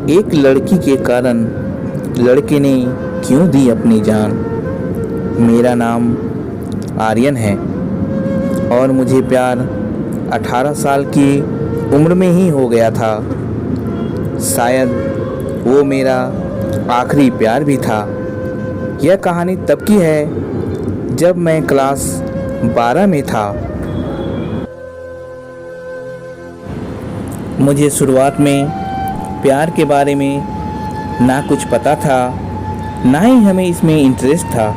एक लड़की के कारण लड़के ने क्यों दी अपनी जान। मेरा नाम आर्यन है और मुझे प्यार 18 साल की उम्र में ही हो गया था। शायद वो मेरा आखिरी प्यार भी था। यह कहानी तब की है जब मैं क्लास 12 में था। मुझे शुरुआत में प्यार के बारे में ना कुछ पता था, ना ही हमें इसमें इंटरेस्ट था।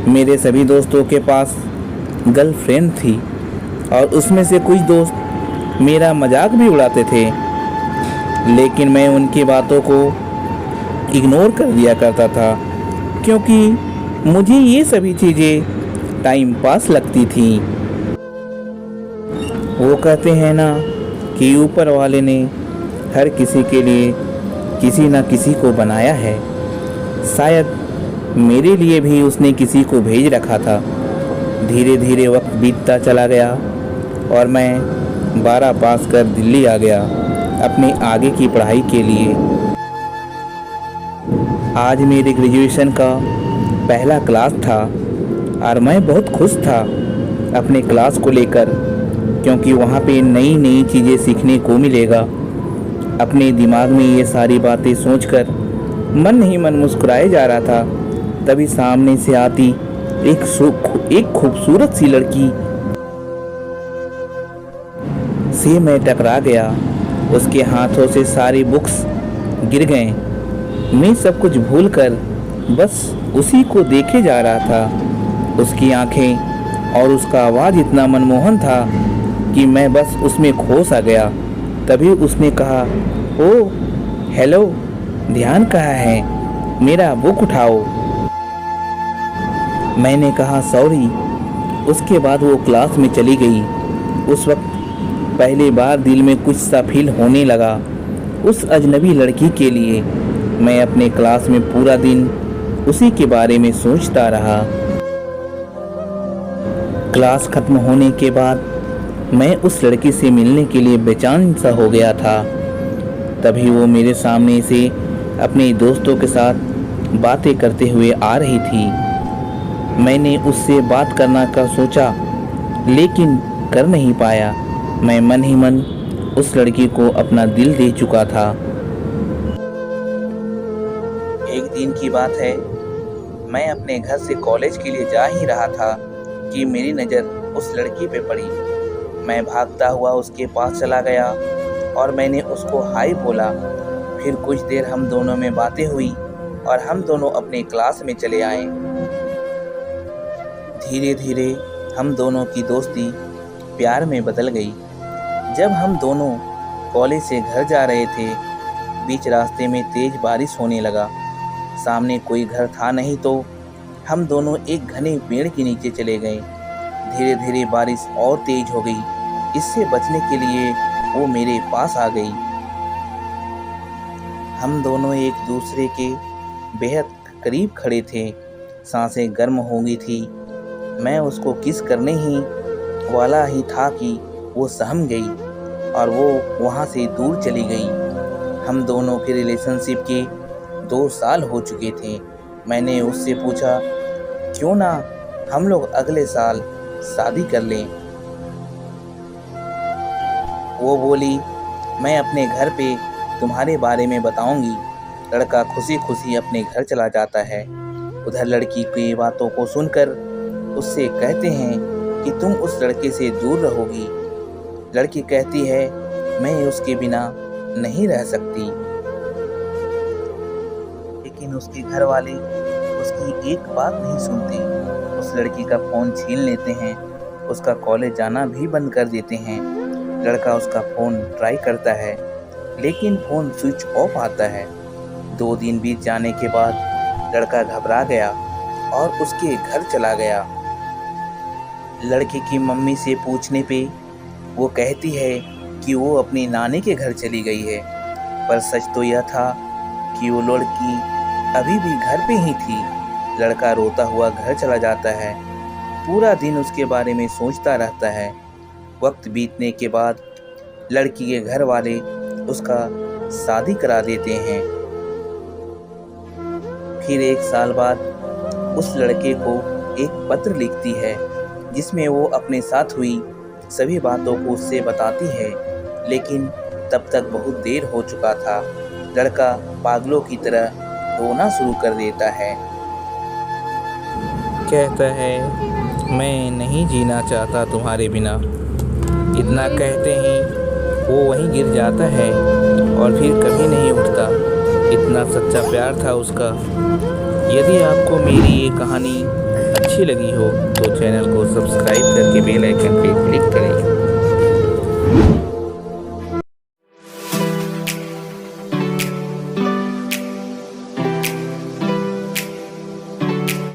मेरे सभी दोस्तों के पास गर्लफ्रेंड थी और उसमें से कुछ दोस्त मेरा मजाक भी उड़ाते थे, लेकिन मैं उनकी बातों को इग्नोर कर दिया करता था क्योंकि मुझे ये सभी चीज़ें टाइम पास लगती थी। वो कहते हैं ना कि ऊपर वाले ने हर किसी के लिए किसी न किसी को बनाया है। शायद मेरे लिए भी उसने किसी को भेज रखा था। धीरे धीरे वक्त बीतता चला गया और मैं 12 पास कर दिल्ली आ गया अपने आगे की पढ़ाई के लिए। आज मेरे ग्रेजुएशन का पहला क्लास था और मैं बहुत खुश था अपने क्लास को लेकर, क्योंकि वहाँ पे नई नई चीज़ें सीखने को मिलेगा। अपने दिमाग में ये सारी बातें सोचकर मन ही मन मुस्कुराए जा रहा था। तभी सामने से आती एक खूबसूरत सी लड़की से मैं टकरा गया। उसके हाथों से सारी बुक्स गिर गए। मैं सब कुछ भूलकर बस उसी को देखे जा रहा था। उसकी आंखें और उसका आवाज़ इतना मनमोहन था कि मैं बस उसमें खो सा गया। तभी उसने कहा, ओ हेलो, ध्यान कहाँ है, मेरा बुक उठाओ। मैंने कहा सॉरी। उसके बाद वो क्लास में चली गई। उस वक्त पहली बार दिल में कुछ सा फील होने लगा उस अजनबी लड़की के लिए। मैं अपने क्लास में पूरा दिन उसी के बारे में सोचता रहा। क्लास खत्म होने के बाद मैं उस लड़की से मिलने के लिए बेचैन सा हो गया था। तभी वो मेरे सामने से अपने दोस्तों के साथ बातें करते हुए आ रही थी। मैंने उससे बात करना का सोचा, लेकिन कर नहीं पाया। मैं मन ही मन उस लड़की को अपना दिल दे चुका था। एक दिन की बात है, मैं अपने घर से कॉलेज के लिए जा ही रहा था कि मेरी नज़र उस लड़की पे पड़ी। मैं भागता हुआ उसके पास चला गया और मैंने उसको हाय बोला। फिर कुछ देर हम दोनों में बातें हुई और हम दोनों अपने क्लास में चले आए। धीरे धीरे हम दोनों की दोस्ती प्यार में बदल गई। जब हम दोनों कॉलेज से घर जा रहे थे, बीच रास्ते में तेज बारिश होने लगा। सामने कोई घर था नहीं, तो हम दोनों एक घने पेड़ के नीचे चले गए। धीरे धीरे बारिश और तेज हो गई। इससे बचने के लिए वो मेरे पास आ गई। हम दोनों एक दूसरे के बेहद करीब खड़े थे। सांसें गर्म हो गई थी। मैं उसको किस करने ही वाला ही था कि वो सहम गई और वो वहाँ से दूर चली गई। हम दोनों के रिलेशनशिप के 2 साल हो चुके थे। मैंने उससे पूछा, क्यों ना हम लोग अगले साल शादी कर लें। वो बोली, मैं अपने घर पे तुम्हारे बारे में बताऊंगी। लड़का खुशी खुशी अपने घर चला जाता है। उधर लड़की की बातों को सुनकर उससे कहते हैं कि तुम उस लड़के से दूर रहोगी। लड़की कहती है, मैं उसके बिना नहीं रह सकती। लेकिन उसके घर वाले उसकी एक बात नहीं सुनते। उस लड़की का फ़ोन छीन लेते हैं, उसका कॉलेज जाना भी बंद कर देते हैं। लड़का उसका फ़ोन ट्राई करता है, लेकिन फ़ोन स्विच ऑफ आता है। 2 दिन बीत जाने के बाद लड़का घबरा गया और उसके घर चला गया। लड़के की मम्मी से पूछने पे वो कहती है कि वो अपनी नानी के घर चली गई है, पर सच तो यह था कि वो लड़की अभी भी घर पे ही थी। लड़का रोता हुआ घर चला जाता है। पूरा दिन उसके बारे में सोचता रहता है। वक्त बीतने के बाद लड़की के घर वाले उसका शादी करा देते हैं। फिर 1 साल बाद उस लड़के को एक पत्र लिखती है जिसमें वो अपने साथ हुई सभी बातों को उससे बताती है, लेकिन तब तक बहुत देर हो चुका था। लड़का पागलों की तरह रोना शुरू कर देता है। कहता है, मैं नहीं जीना चाहता तुम्हारे बिना। इतना कहते ही वो वहीं गिर जाता है और फिर कभी नहीं उठता। इतना सच्चा प्यार था उसका। यदि आपको मेरी ये कहानी अच्छी लगी हो तो चैनल को सब्सक्राइब करके बेल आइकन पे क्लिक करें।